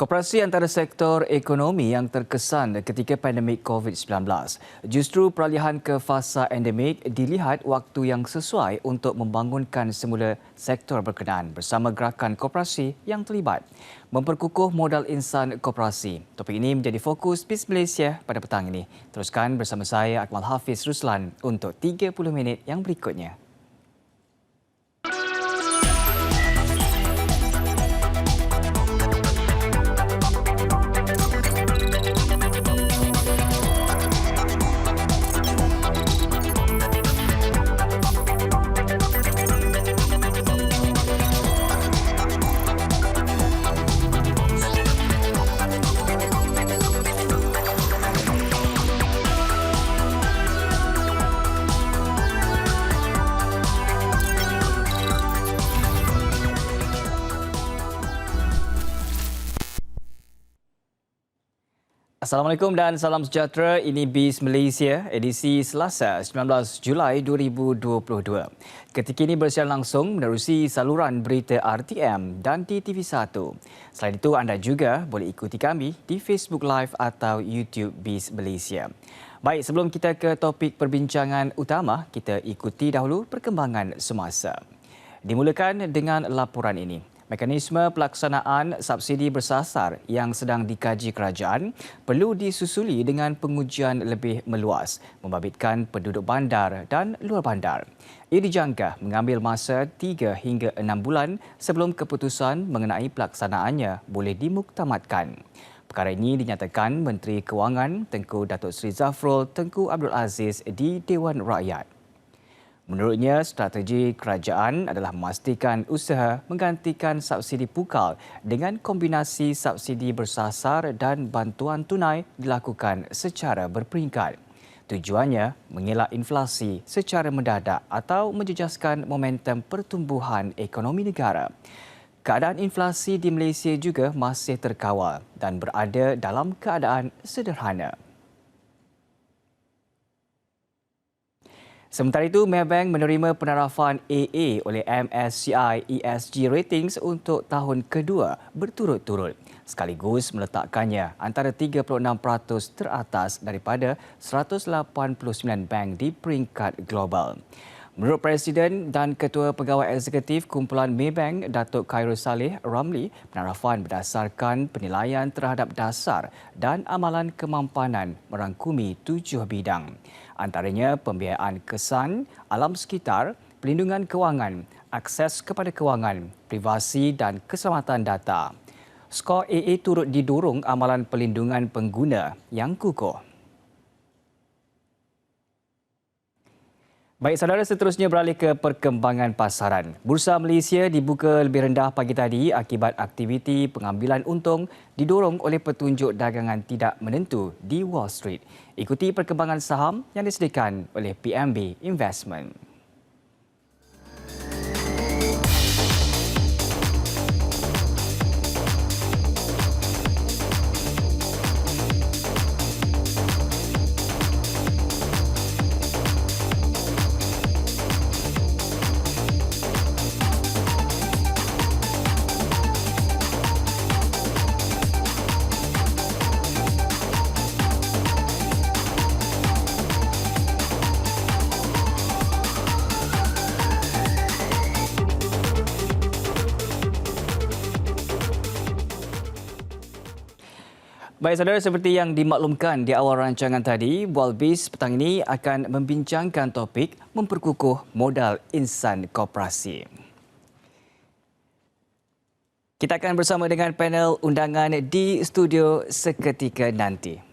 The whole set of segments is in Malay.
Koperasi antara sektor ekonomi yang terkesan ketika pandemik COVID-19. Justru peralihan ke fasa endemik dilihat waktu yang sesuai untuk membangunkan semula sektor berkenaan bersama gerakan koperasi yang terlibat. Memperkukuh modal insan koperasi. Topik ini menjadi fokus BIS Malaysia pada petang ini. Teruskan bersama saya Akmal Hafiz Ruslan untuk 30 minit yang berikutnya. Assalamualaikum dan salam sejahtera. Ini BIS Malaysia, edisi Selasa 19 Julai 2022. Ketika ini bersiaran langsung menerusi saluran berita RTM dan di TV1. Selain itu, anda juga boleh ikuti kami di Facebook Live atau YouTube BIS Malaysia. Baik, sebelum kita ke topik perbincangan utama, kita ikuti dahulu perkembangan semasa. Dimulakan dengan laporan ini. Mekanisme pelaksanaan subsidi bersasar yang sedang dikaji kerajaan perlu disusuli dengan pengujian lebih meluas, membabitkan penduduk bandar dan luar bandar. Ia dijangka mengambil masa 3 hingga 6 bulan sebelum keputusan mengenai pelaksanaannya boleh dimuktamadkan. Perkara ini dinyatakan Menteri Kewangan Tengku Datuk Seri Zafrul Tengku Abdul Aziz di Dewan Rakyat. Menurutnya, strategi kerajaan adalah memastikan usaha menggantikan subsidi pukal dengan kombinasi subsidi bersasar dan bantuan tunai dilakukan secara berperingkat. Tujuannya mengelak inflasi secara mendadak atau menjejaskan momentum pertumbuhan ekonomi negara. Keadaan inflasi di Malaysia juga masih terkawal dan berada dalam keadaan sederhana. Sementara itu, Maybank menerima penarafan AA oleh MSCI ESG Ratings untuk tahun kedua berturut-turut, sekaligus meletakkannya antara 36% teratas daripada 189 bank di peringkat global. Menurut Presiden dan Ketua Pegawai Eksekutif Kumpulan Maybank, Datuk Khairul Saleh Ramli, penarafan berdasarkan penilaian terhadap dasar dan amalan kemampanan merangkumi 7 bidang. Antaranya pembiayaan kesan, alam sekitar, pelindungan kewangan, akses kepada kewangan, privasi dan keselamatan data. Skor AA turut didorong amalan pelindungan pengguna yang kukuh. Baik saudara, seterusnya beralih ke perkembangan pasaran. Bursa Malaysia dibuka lebih rendah pagi tadi akibat aktiviti pengambilan untung didorong oleh petunjuk dagangan tidak menentu di Wall Street. Ikuti perkembangan saham yang disediakan oleh PMB Investment. Baik saudara, seperti yang dimaklumkan di awal rancangan tadi, Bual BIS petang ini akan membincangkan topik memperkukuh modal insan koperasi. Kita akan bersama dengan panel undangan di studio seketika nanti.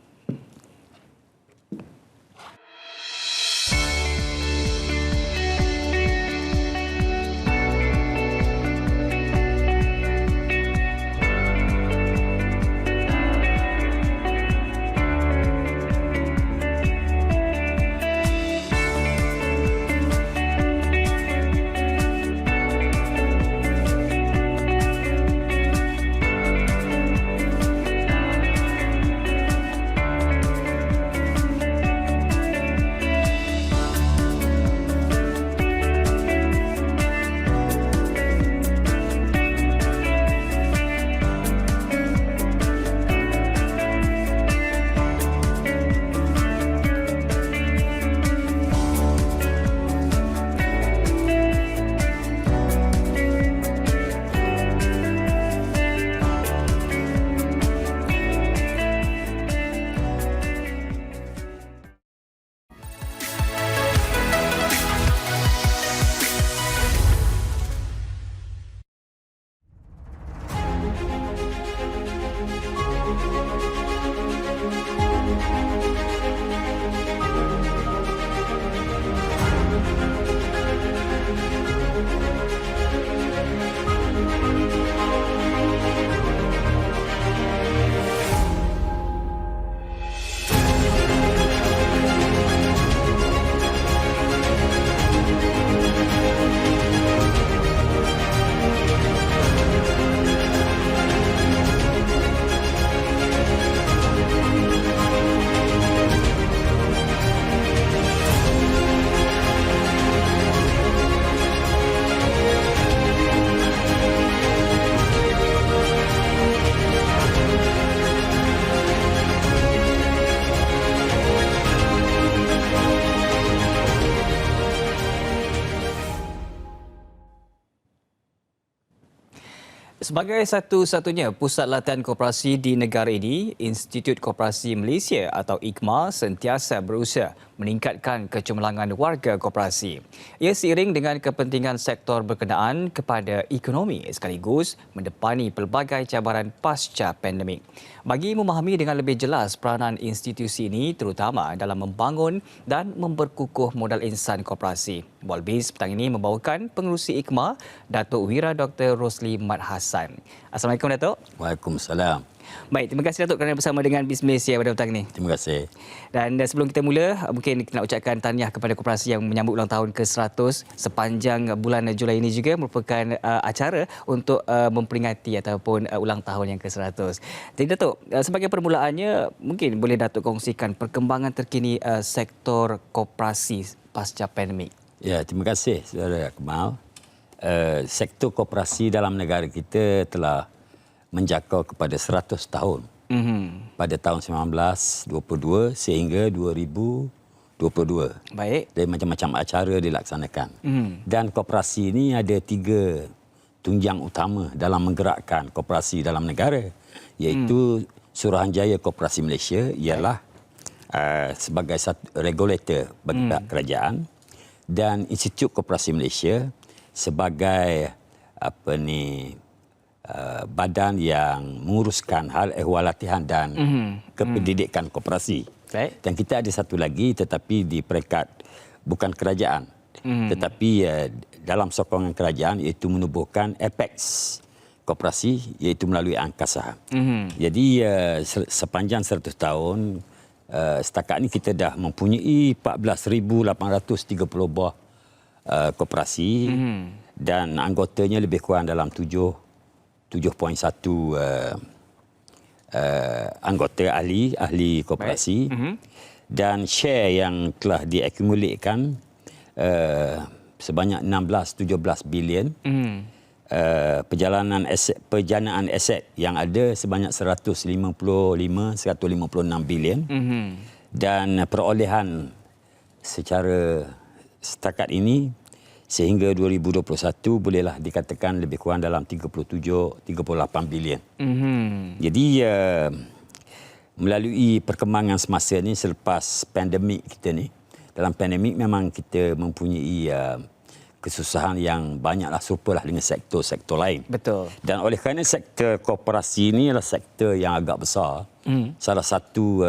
Sebagai satu-satunya pusat latihan koperasi di negara ini, Institut Koperasi Malaysia atau IKMA sentiasa berusaha meningkatkan kecemerlangan warga koperasi. Ia seiring dengan kepentingan sektor berkenaan kepada ekonomi sekaligus mendepani pelbagai cabaran pasca pandemik. Bagi memahami dengan lebih jelas peranan institusi ini terutama dalam membangun dan memperkukuh modal insan koperasi, Bualbis petang ini membawakan pengerusi IKMA, Datuk Wira Dr. Rosli Mat Hassan. Assalamualaikum, Datuk. Waalaikumsalam. Baik, terima kasih Datuk kerana bersama dengan BIS Malaysia pada petang ini. Terima kasih. Dan sebelum kita mula, mungkin kita nak ucapkan tahniah kepada koperasi yang menyambut ulang tahun ke-100 sepanjang bulan Julai ini juga merupakan acara untuk memperingati ataupun ulang tahun yang ke-100. Jadi Datuk, sebagai permulaannya, mungkin boleh Datuk kongsikan perkembangan terkini sektor koperasi pasca pandemik. Ya, terima kasih Saudara Kamal. Sektor koperasi dalam negara kita telah menjangkau kepada 100 tahun. Pada tahun 1922 sehingga 2022. Baik. Dan macam-macam acara dilaksanakan. Dan koperasi ini ada 3 tunjang utama dalam menggerakkan koperasi dalam negara, iaitu Suruhanjaya Koperasi Malaysia ialah sebagai satu regulator bagi pihak kerajaan, dan Institut Koperasi Malaysia sebagai badan yang menguruskan hal ehwal latihan dan kependidikan koperasi. Baik. Dan kita ada satu lagi tetapi di peringkat bukan kerajaan, tetapi dalam sokongan kerajaan, iaitu menubuhkan Apex koperasi, iaitu melalui angkasa. Jadi sepanjang 100 tahun setakat ini kita dah mempunyai 14,830 buah koperasi dan anggotanya lebih kurang dalam 7.1 anggota ahli koperasi, dan share yang telah diakumulasikan sebanyak 16-17 bilion. Perjanaan aset yang ada sebanyak 156 bilion, dan perolehan secara setakat ini sehingga 2021 bolehlah dikatakan lebih kurang dalam 37-38 bilion. Jadi melalui perkembangan semasa ini selepas pandemik kita ni, dalam pandemik memang kita mempunyai kesusahan yang banyaklah serupalah dengan sektor-sektor lain. Betul. Dan oleh kerana sektor koperasi ini adalah sektor yang agak besar, salah satu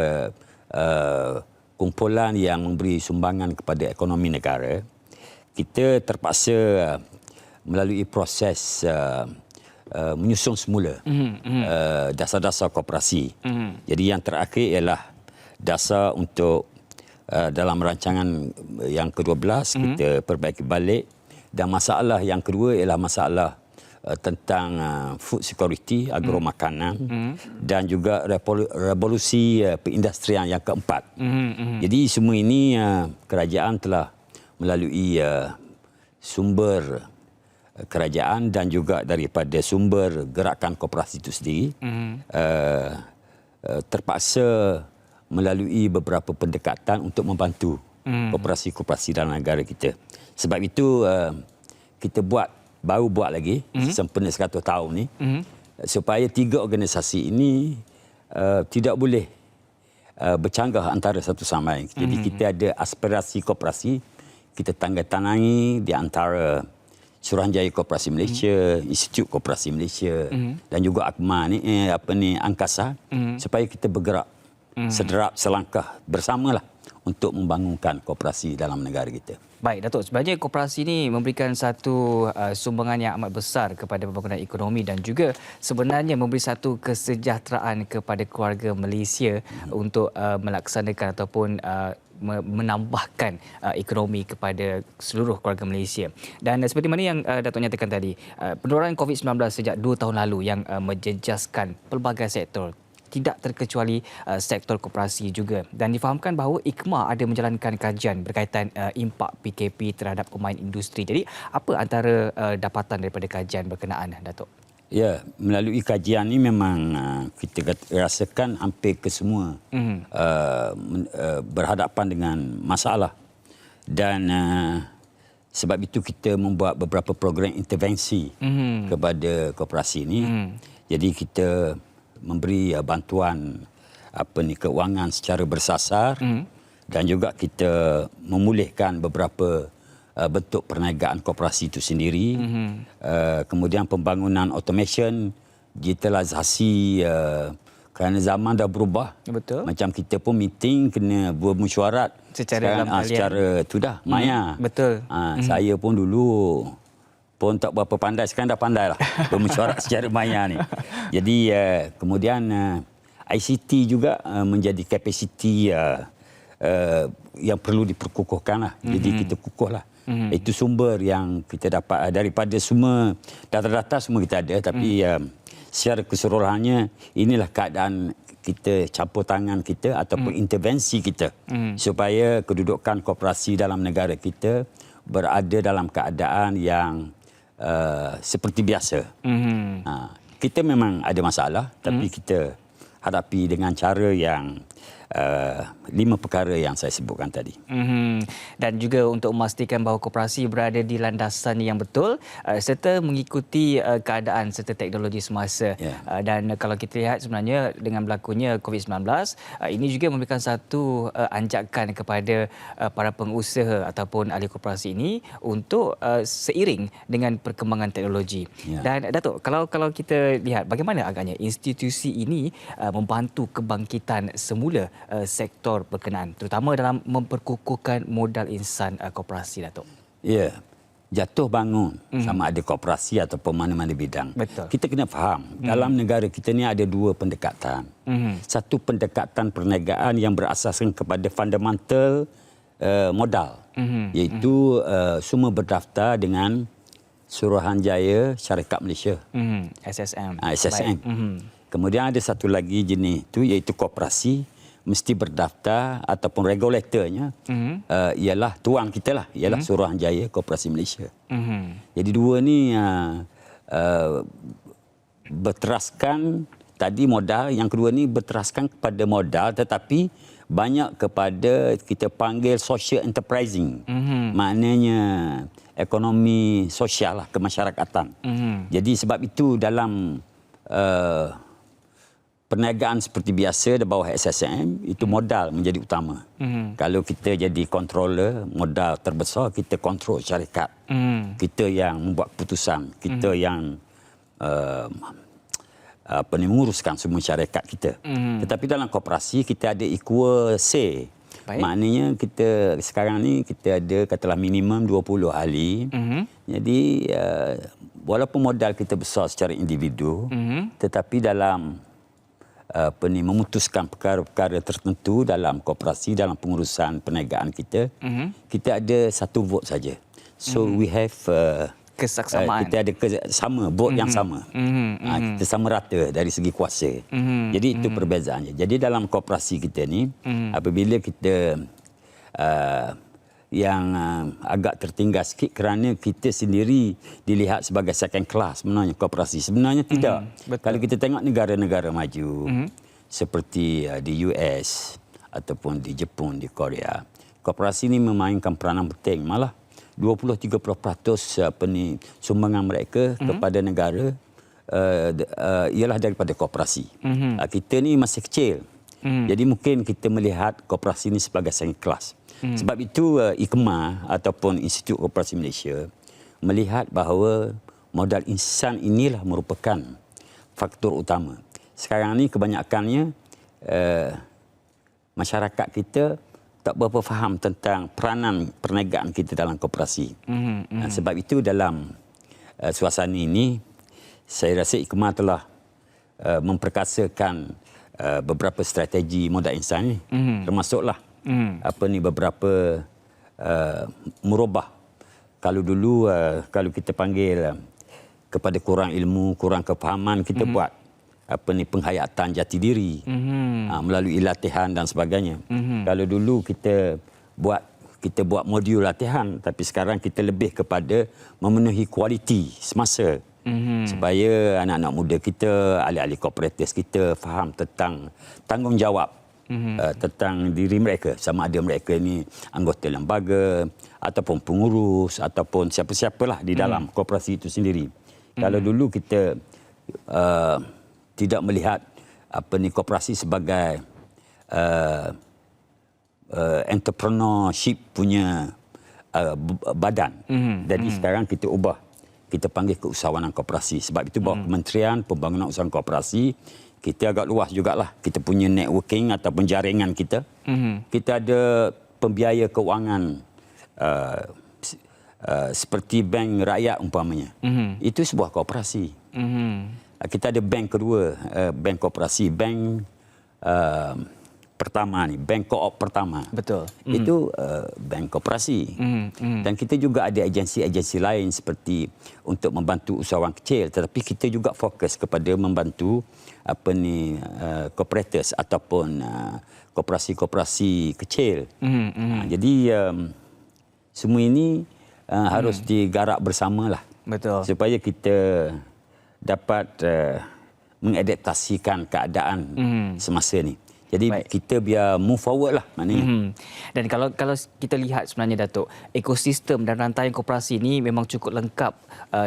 kumpulan yang memberi sumbangan kepada ekonomi negara, kita terpaksa melalui proses menyusun semula dasar-dasar koperasi. Jadi yang terakhir ialah dasar untuk dalam rancangan yang ke-12 kita perbaiki balik, dan masalah yang kedua ialah masalah tentang food security, agromakanan, dan juga revolusi perindustrian yang keempat. Jadi semua ini kerajaan telah melalui sumber kerajaan dan juga daripada sumber gerakan koperasi itu sendiri, terpaksa melalui beberapa pendekatan untuk membantu koperasi-koperasi dalam negara kita. Sebab itu kita baru buat lagi sempena 100 tahun ni, supaya 3 organisasi ini tidak boleh bercanggah antara satu sama lain. Jadi kita ada aspirasi koperasi, kita tangani di antara Suruhanjaya Koperasi Malaysia, Institut Koperasi Malaysia, dan juga AKMA ni, angkasa, supaya kita bergerak sederap selangkah bersamalah untuk membangunkan koperasi dalam negara kita. Baik, Datuk. Sebenarnya koperasi ini memberikan satu sumbangan yang amat besar kepada pembangunan ekonomi dan juga sebenarnya memberi satu kesejahteraan kepada keluarga Malaysia untuk melaksanakan ataupun menambahkan ekonomi kepada seluruh keluarga Malaysia. Dan seperti mana yang Datuk nyatakan tadi, penularan COVID-19 sejak 2 tahun lalu yang menjejaskan pelbagai sektor, tidak terkecuali sektor koperasi juga, dan difahamkan bahawa IKMA ada menjalankan kajian berkaitan impak PKP terhadap pemain industri. Jadi apa antara dapatan daripada kajian berkenaan, Datuk? Ya, melalui kajian ini memang kita rasakan hampir kesemua berhadapan dengan masalah, dan Sebab itu kita membuat beberapa program intervensi kepada koperasi ini. Jadi kita memberi bantuan keuangan secara bersasar dan juga kita memulihkan beberapa bentuk perniagaan koperasi itu sendiri. Kemudian pembangunan automation, digitalisasi, kerana zaman dah berubah. Betul. Macam kita pun meeting kena bermesyuarat Secara dalam talian. secara tu dah maya. Betul. Saya pun dulu pun tak berapa pandai, sekarang dah pandai lah bermesyuarat secara maya ni. Jadi kemudian ICT juga menjadi kapasiti yang perlu diperkukuhkan lah. Jadi kita kukuh lah. Itu sumber yang kita dapat daripada semua data-data semua kita ada, tapi secara keseluruhannya inilah keadaan kita, campur tangan kita ataupun intervensi kita supaya kedudukan koperasi dalam negara kita berada dalam keadaan yang seperti biasa. Kita memang ada masalah, tapi kita hadapi dengan cara yang 5 perkara yang saya sebutkan tadi. Dan juga untuk memastikan bahawa koperasi berada di landasan yang betul serta mengikuti keadaan serta teknologi semasa. Dan kalau kita lihat sebenarnya dengan berlakunya COVID-19, ini juga memberikan satu anjakan kepada para pengusaha ataupun ahli koperasi ini untuk seiring dengan perkembangan teknologi. Dan Datuk, kalau kita lihat bagaimana agaknya institusi ini membantu kebangkitan semula sektor berkenaan, terutama dalam memperkukuhkan modal insan koperasi, Datuk. Ya, jatuh bangun sama ada koperasi ataupun mana-mana bidang. Betul. Kita kena faham, dalam negara kita ni ada 2 pendekatan. Satu pendekatan perniagaan yang berasaskan kepada fundamental modal, iaitu semua berdaftar dengan Suruhanjaya Syarikat Malaysia. SSM. SSM. Kemudian ada satu lagi jenis itu, iaitu koperasi mesti berdaftar ataupun regulatornya ialah tuan kita lah, ialah Suruhanjaya Koperasi Malaysia. Jadi 2 ni berteraskan tadi modal, yang kedua ni berteraskan kepada modal tetapi banyak kepada kita panggil social enterprising. Maknanya ekonomi sosial lah, kemasyarakatan. Jadi sebab itu dalam perniagaan seperti biasa di bawah SSM, itu modal menjadi utama. Kalau kita jadi controller, modal terbesar, kita kontrol syarikat. Kita yang membuat keputusan, kita yang menguruskan semua syarikat kita. Tetapi dalam koperasi kita ada equal say. Baik. Maknanya kita sekarang ni kita ada katalah minimum 20 ahli. Jadi walaupun modal kita besar secara individu, tetapi dalam memutuskan perkara-perkara tertentu dalam koperasi, dalam pengurusan perniagaan kita, kita ada 1 vote saja. So we have kesaksamaan. Kita ada sama vote yang sama. Kita sama rata dari segi kuasa. Jadi itu perbezaannya. Jadi dalam koperasi kita ni, apabila kita yang agak tertinggal sikit kerana kita sendiri dilihat sebagai second class sebenarnya koperasi. Sebenarnya tidak. Kalau kita tengok negara-negara maju seperti di US ataupun di Jepun, di Korea, koperasi ini memainkan peranan penting. Malah 20-30% sumbangan mereka kepada negara ialah daripada koperasi. Kita ni masih kecil. Jadi mungkin kita melihat koperasi ini sebagai second class. Sebab itu IKMA ataupun Institut Koperasi Malaysia melihat bahawa modal insan inilah merupakan faktor utama. Sekarang ni kebanyakannya masyarakat kita tak berapa faham tentang peranan perniagaan kita dalam koperasi. Sebab itu dalam suasana ini saya rasa IKMA telah memperkasakan beberapa strategi modal insan ini, termasuklah beberapa merubah. Kalau dulu kalau kita panggil kepada kurang ilmu, kurang kefahaman, kita buat penghayatan jati diri melalui latihan dan sebagainya. Kalau dulu kita buat modul latihan, tapi sekarang kita lebih kepada memenuhi kualiti semasa supaya anak-anak muda kita, ahli-ahli kooperatif kita faham tentang tanggungjawab tentang diri mereka, sama ada mereka ini anggota lembaga ataupun pengurus ataupun siapa-siapalah di dalam koperasi itu sendiri. Kalau dulu kita tidak melihat koperasi sebagai entrepreneurship punya badan. Jadi sekarang kita ubah, kita panggil keusahawanan koperasi. Sebab itu bawah Kementerian Pembangunan Usahawan Koperasi, kita agak luas jugalah. Kita punya networking ataupun jaringan kita. Kita ada pembiaya keuangan seperti bank rakyat umpamanya. Itu sebuah koperasi. Kita ada bank kedua, bank koperasi, bank pertama ni, bank koop pertama. Betul. Itu bank koperasi. Dan kita juga ada agensi-agensi lain seperti untuk membantu usahawan kecil, tetapi kita juga fokus kepada membantu cooperators ataupun koperasi-koperasi kecil. Jadi semua ini harus digarap bersamalah. Betul. Supaya kita dapat mengadaptasikan keadaan semasa ni. Jadi kita biar move forward lah maknanya. Dan kalau kita lihat sebenarnya Datuk, ekosistem dan rantaian koperasi ini memang cukup lengkap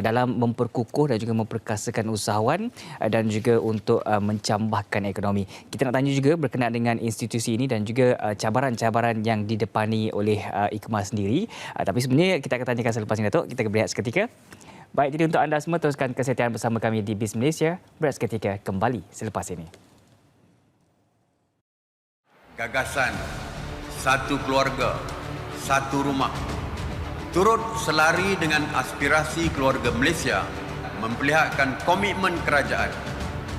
dalam memperkukuh dan juga memperkasakan usahawan dan juga untuk mencambahkan ekonomi. Kita nak tanya juga berkenaan dengan institusi ini dan juga cabaran-cabaran yang didepani oleh IKMA sendiri. Tapi sebenarnya kita akan tanyakan selepas ini Datuk. Kita berehat seketika. Baik, jadi untuk anda semua teruskan kesetiaan bersama kami di BIS Malaysia. Berehat seketika kembali selepas ini. Gagasan satu keluarga, satu rumah turut selari dengan aspirasi keluarga Malaysia memperlihatkan komitmen kerajaan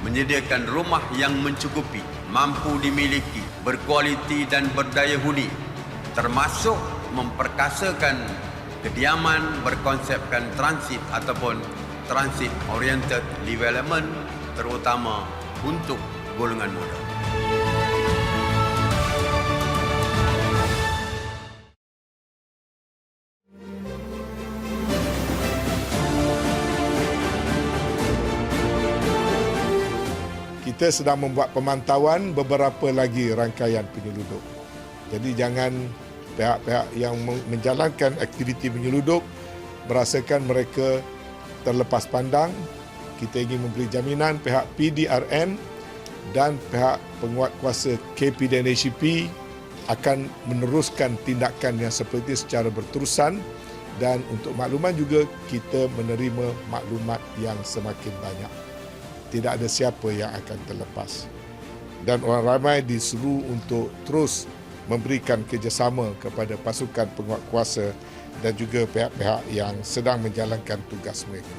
menyediakan rumah yang mencukupi, mampu dimiliki, berkualiti dan berdaya huni, termasuk memperkasakan kediaman berkonsepkan transit ataupun transit oriented development, terutama untuk golongan muda. Kita sedang membuat pemantauan beberapa lagi rangkaian penyelundup. Jadi jangan pihak-pihak yang menjalankan aktiviti penyelundup merasakan mereka terlepas pandang. Kita ingin memberi jaminan pihak PDRN dan pihak penguatkuasa KP dan ACP akan meneruskan tindakan yang seperti secara berterusan, dan untuk makluman juga kita menerima maklumat yang semakin banyak. Tidak ada siapa yang akan terlepas. Dan orang ramai disuruh untuk terus memberikan kerjasama kepada pasukan penguatkuasa dan juga pihak-pihak yang sedang menjalankan tugas mereka.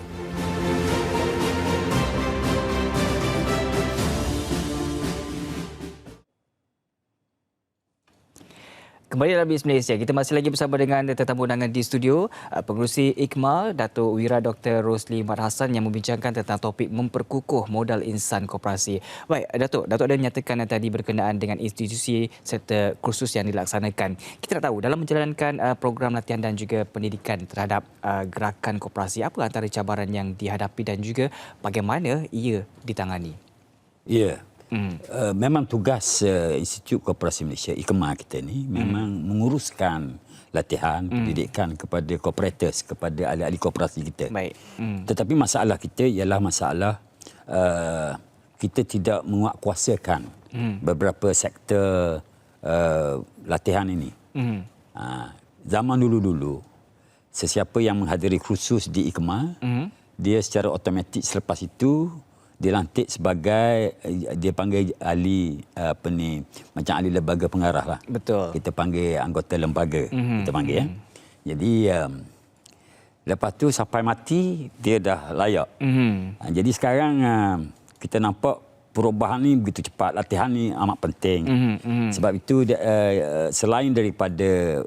Kembali dalam BIS Malaysia, kita masih lagi bersama dengan tetamu undangan di studio, Pengerusi IKMA, Datuk Wira Dr. Rosli Mat Hassan yang membincangkan tentang topik memperkukuh modal insan koperasi. Baik, Datuk ada menyatakan tadi berkenaan dengan institusi serta kursus yang dilaksanakan. Kita nak tahu dalam menjalankan program latihan dan juga pendidikan terhadap gerakan koperasi, apa antara cabaran yang dihadapi dan juga bagaimana ia ditangani? Ya. Memang tugas Institut Koperasi Malaysia, IKMA kita ni memang menguruskan latihan, pendidikan kepada cooperators, kepada ahli-ahli koperasi kita. Baik. Tetapi masalah kita ialah masalah kita tidak menguatkuasakan beberapa sektor latihan ini. Zaman dulu-dulu, sesiapa yang menghadiri kursus di IKMA, dia secara automatik selepas itu dilantik sebagai, dia panggil ahli macam ahli lembaga pengarah lah. Betul. Kita panggil anggota lembaga. Kita panggil ya. Jadi lepas tu sampai mati dia dah layak. Jadi sekarang kita nampak perubahan ni begitu cepat. Latihan ni amat penting. Sebab itu selain daripada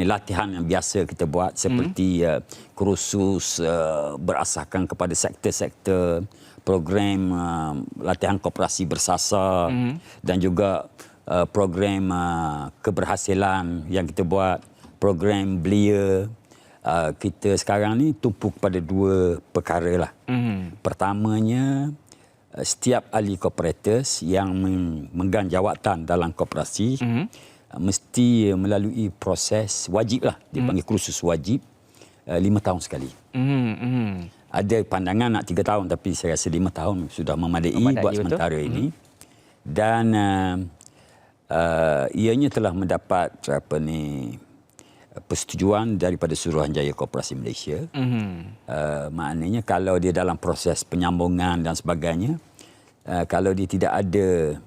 latihan yang biasa kita buat seperti kursus berasaskan kepada sektor-sektor, program latihan koperasi bersasar dan juga program keberhasilan yang kita buat, program belia. Kita sekarang ni tumpu kepada dua perkara lah. Pertamanya setiap ahli kooperatif yang memegang jawatan dalam koperasi mesti melalui proses wajib lah, dipanggil kursus wajib 5 tahun sekali. Ada pandangan nak 3 tahun, tapi saya rasa 5 tahun sudah memadai buat sementara ini. Dan ianya telah mendapat persetujuan daripada Suruhanjaya Koperasi Malaysia. Maknanya kalau dia dalam proses penyambungan dan sebagainya, kalau dia tidak ada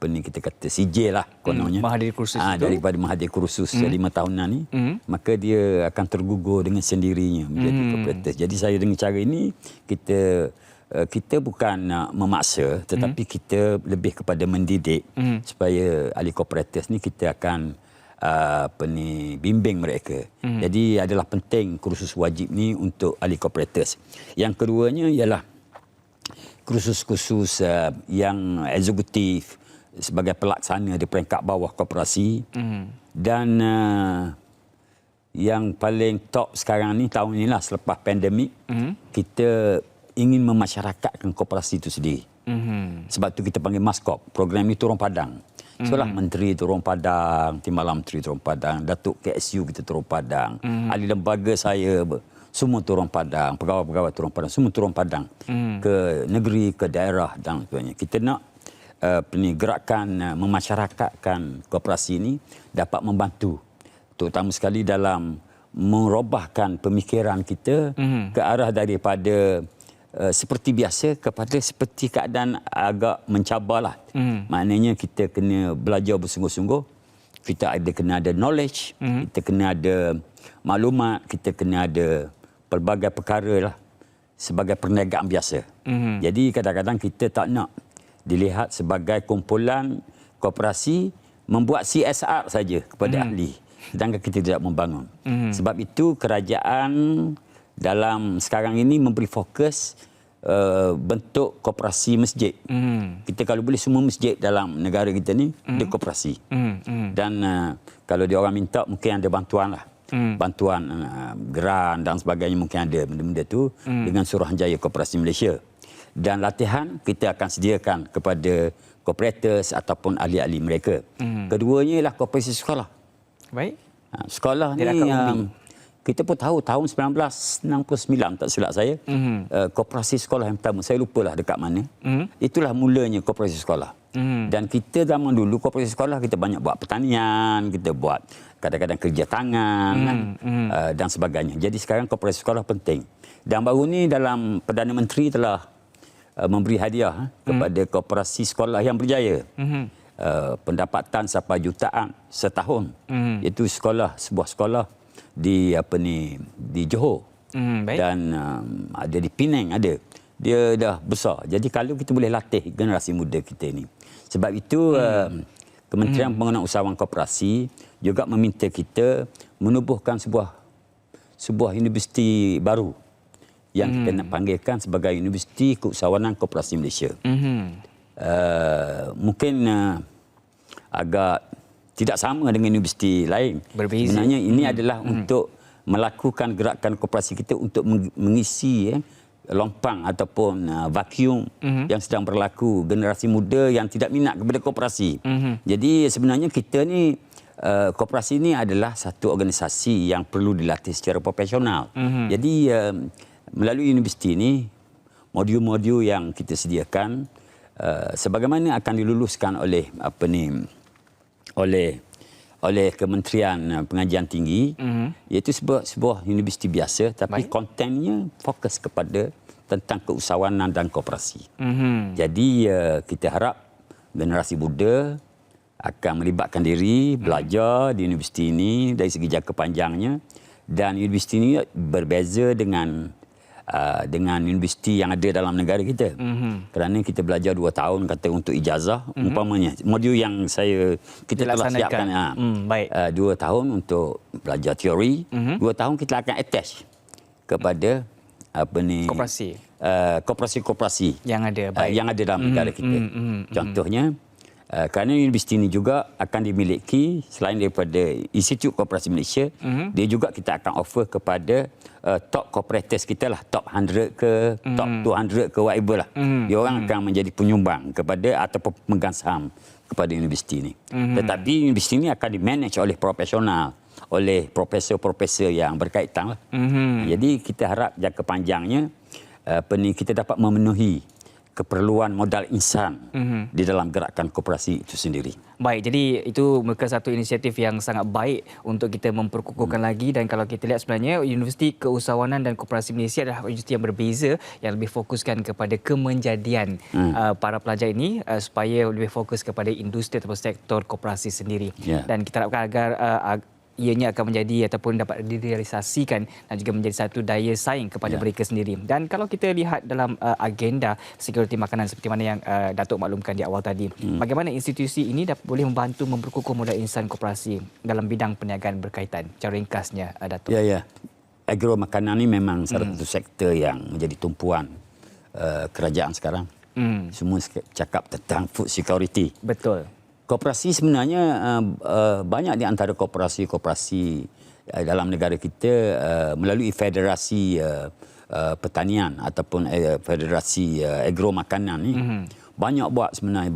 kita kata sijil lah kononnya, menghadiri kursus itu, daripada menghadiri kursus 5 tahunan ni, maka dia akan tergugur dengan sendirinya menjadi kooperatif. Jadi saya dengan cara ini kita bukan nak memaksa, tetapi kita lebih kepada mendidik supaya ahli kooperatif ni kita akan bimbing mereka. Jadi adalah penting kursus wajib ni untuk ahli kooperatif. Yang keduanya ialah kursus-kursus yang eksekutif sebagai pelaksana di peringkat bawah koperasi. Dan yang paling top sekarang ni, tahun inilah selepas pandemik, kita ingin memasyarakatkan koperasi itu sendiri. Sebab tu kita panggil MASKOP. Program ini turun padang. Seolah Menteri turun padang, Timbalan Menteri turun padang, Datuk KSU kita turun padang, ahli lembaga saya semua turun padang, pegawai-pegawai turun padang, semua turun padang ke negeri, ke daerah dan sebagainya. Kita nak gerakan memasyarakatkan koperasi ini dapat membantu, terutama sekali dalam merubahkan pemikiran kita ke arah daripada seperti biasa kepada seperti keadaan agak mencabarlah. Maknanya kita kena belajar bersungguh-sungguh, kita kena ada knowledge, kita kena ada maklumat, kita kena ada pelbagai perkara lah sebagai perniagaan biasa. Jadi kadang-kadang kita tak nak dilihat sebagai kumpulan koperasi membuat CSR saja kepada ahli, sedangkan kita tidak membangun. Sebab itu kerajaan dalam sekarang ini memberi fokus bentuk koperasi masjid. Kita kalau boleh semua masjid dalam negara kita ni dia koperasi. Dan kalau dia orang minta mungkin ada bantuan lah. Bantuan geran dan sebagainya, mungkin ada benda-benda tu dengan Suruhanjaya Koperasi Malaysia. Dan latihan kita akan sediakan kepada kooperatif ataupun ahli-ahli mereka. Keduanya ialah koperasi sekolah. Baik. Sekolah ni kita pun tahu tahun 1969 tak silap saya, koperasi sekolah yang pertama, saya lupalah dekat mana. Itulah mulanya koperasi sekolah. Dan kita zaman dulu koperasi sekolah kita banyak buat pertanian, kita buat kadang-kadang kerja tangan dan sebagainya. Jadi sekarang koperasi sekolah penting. Dan baru ni dalam Perdana Menteri telah memberi hadiah kepada koperasi sekolah yang berjaya. Pendapatan sampai jutaan setahun. Itu sebuah sekolah di di Johor. Dan ada di Penang ada. Dia dah besar. Jadi kalau kita boleh latih generasi muda kita ni. Sebab itu Kementerian Pembangunan Usahawan Koperasi juga meminta kita menubuhkan sebuah universiti baru yang kita nak panggilkan sebagai Universiti Keusahawanan Koperasi Malaysia. Mungkin agak tidak sama dengan universiti lain. Berbeza. Sebenarnya ini adalah untuk melakukan gerakan koperasi kita untuk mengisi lompang ataupun vacuum yang sedang berlaku generasi muda yang tidak minat kepada koperasi. Jadi sebenarnya kita ni koperasi ni adalah satu organisasi yang perlu dilatih secara profesional. Jadi melalui universiti ini modul-modul yang kita sediakan sebagaimana akan diluluskan oleh oleh Kementerian Pengajian Tinggi, iaitu sebuah universiti biasa, tapi kontennya fokus kepada tentang keusahawanan dan koperasi. Jadi kita harap generasi muda akan melibatkan diri, belajar di universiti ini dari segi jangka panjangnya. Dan universiti ini berbeza dengan universiti yang ada dalam negara kita. Kerana kita belajar 2 tahun kata untuk ijazah, umpamanya modul yang kita telah siapkan 2 tahun untuk belajar teori, 2 tahun kita akan attach kepada koperasi-koperasi yang ada dalam negara kita. Contohnya Kerana universiti ini juga akan dimiliki selain daripada Institut Koperasi Malaysia, dia juga kita akan offer kepada top corporators kita lah, top 100 ke top 200 ke whatever lah. Dia orang akan menjadi penyumbang kepada ataupun pemegang saham kepada universiti ini. Tetapi universiti ini akan dimanage oleh profesional, oleh profesor-profesor yang berkaitan lah. Jadi kita harap jangka panjangnya kita dapat memenuhi keperluan modal insan di dalam gerakan koperasi itu sendiri. Baik, jadi itu merupakan satu inisiatif yang sangat baik untuk kita memperkukuhkan lagi, dan kalau kita lihat sebenarnya Universiti Keusahawanan dan Koperasi Malaysia adalah universiti yang berbeza yang lebih fokuskan kepada kemenjadian para pelajar ini supaya lebih fokus kepada industri atau sektor koperasi sendiri. Dan kita harapkan agar ianya akan menjadi ataupun dapat direalisasikan dan juga menjadi satu daya saing kepada mereka sendiri. Dan kalau kita lihat dalam agenda sekuriti makanan seperti mana yang Datuk maklumkan di awal tadi, bagaimana institusi ini boleh membantu memperkukuh modal insan koperasi dalam bidang perniagaan berkaitan? Cara ringkasnya, Datuk. Ya. Agro makanan ini memang salah satu sektor yang menjadi tumpuan kerajaan sekarang. Semua cakap tentang food security. Betul. Koperasi sebenarnya banyak di antara koperasi-koperasi dalam negara kita melalui federasi pertanian ataupun federasi agro makanan ni banyak buat sebenarnya,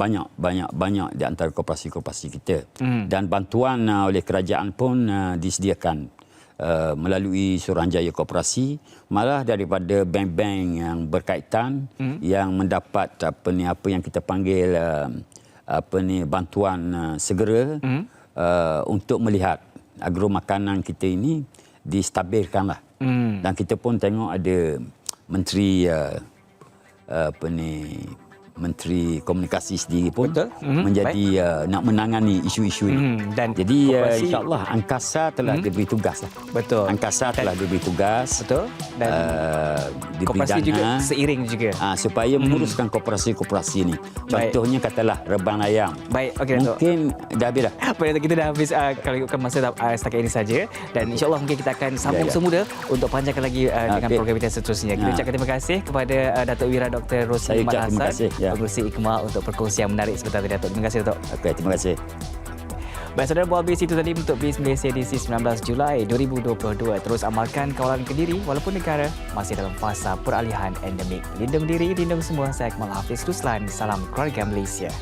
banyak di antara koperasi-koperasi kita. Dan bantuan oleh kerajaan pun disediakan melalui Suruhanjaya Koperasi, malah daripada bank-bank yang berkaitan yang mendapat apa yang kita panggil bantuan segera untuk melihat agro makanan kita ini distabilkanlah. Dan kita pun tengok ada menteri Menteri Komunikasi sendiri pun menjadi nak menangani isu-isu ini. Dan jadi insya-Allah Angkasa telah diberi tugas lah. Betul. Angkasa telah diberi tugas. Betul. Dan diberi koperasi dana juga seiring juga. Supaya menguruskan koperasi-koperasi ini. Contohnya katalah Rebang Ayam. Baik, okey Datuk. Mungkin dah habis dah. Baik, kita dah habis kalau ikutkan masa setakat ini saja, dan insya-Allah mungkin kita akan sambung semula untuk panjangkan lagi dengan program kita seterusnya. Kita ucapkan terima kasih kepada Datuk Wira Dr. Rosli Mat Hassan, Pengerusi Ikma, untuk perkongsian yang menarik sebentar tadi, Datuk. Terima kasih, Datuk. Okey, terima kasih. Baik, saudara, buat BIS itu tadi untuk BIS Malaysia edisi 19 Julai 2022. Terus amalkan kawalan Kediri walaupun negara masih dalam fasa peralihan endemik. Lindung diri, lindung semua. Saya Akmal Hafiz Ruslan. Salam keluarga Malaysia.